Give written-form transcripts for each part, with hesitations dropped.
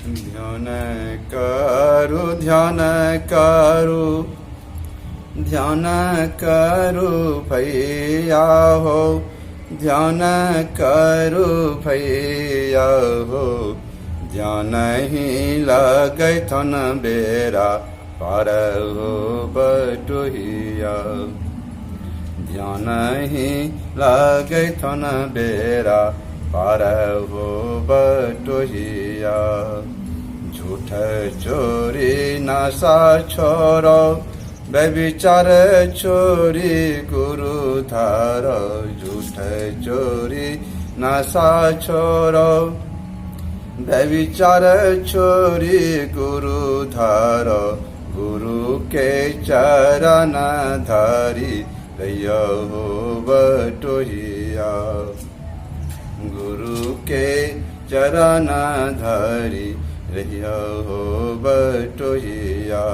ध्यान करो ध्यान करो ध्यान करो भैया हो, ध्यान करो भैया हो। ध्यान ही लगे थन बेरा पार हो बटोहिया। ध्यान ही लगे थन बेरा पार हो बटोहिया। झूठ चोरी नशा छोड़ो, व्यभिचार छोरी गुरु धार। झूठ चोरी नशा छोड़ो, व्यभिचार छोरी गुरु धार। गुरु के चरण धारी रहियो हो बटोहिया। गुरु के चरण धारी रहियो हो बटोहिया।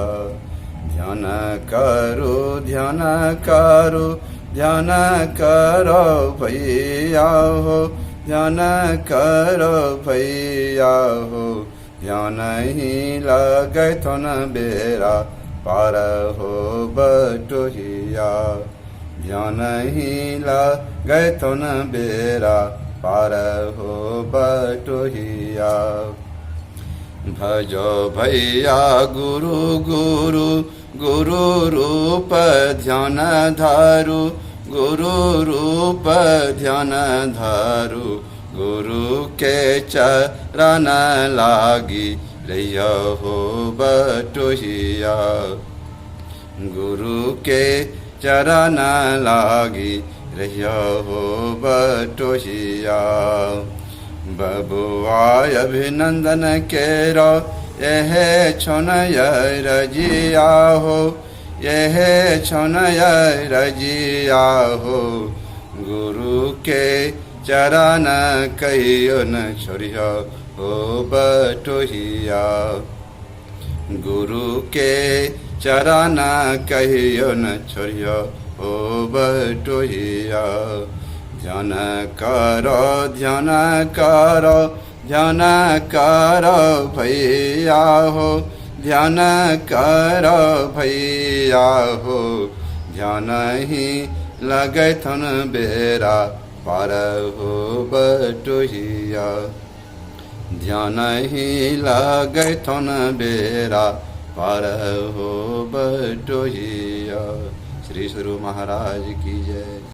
ध्यान करो ध्यान करो ध्यान करो भैया हो, ध्यान करो भैया हो। ध्यान ही लगे थन बेरा पार हो बटोहिया। ध्यान ही लगे थन बेरा पार हो बटोहिया। भजो भैया गुरु गुरु गुरु रूप ध्यान धारु। गुरु रूप ध्यान धारु। गुरु के चरण लागी रहियो हो बटोहिया। गुरु के चरण लागी रहियो हो बटोहिया। बबुआ अभिनंदन केरो यह छोन रजिया हो, यह छोन रजिया हो। गुरु के चरण कहियो न छोड़ियो हो बटोहिया। गुरु के चरण कहियो न छोड़ियो हो बटोहिया। ध्यान करो ध्यान करो ध्यान करो भैया हो, ध्यान करो भैया हो। ध्यान ही लगे थन बेरा पार हो बटोहिया। ध्यान ही लगे थन बेरा पार हो बटोहिया। श्री गुरु महाराज की जय।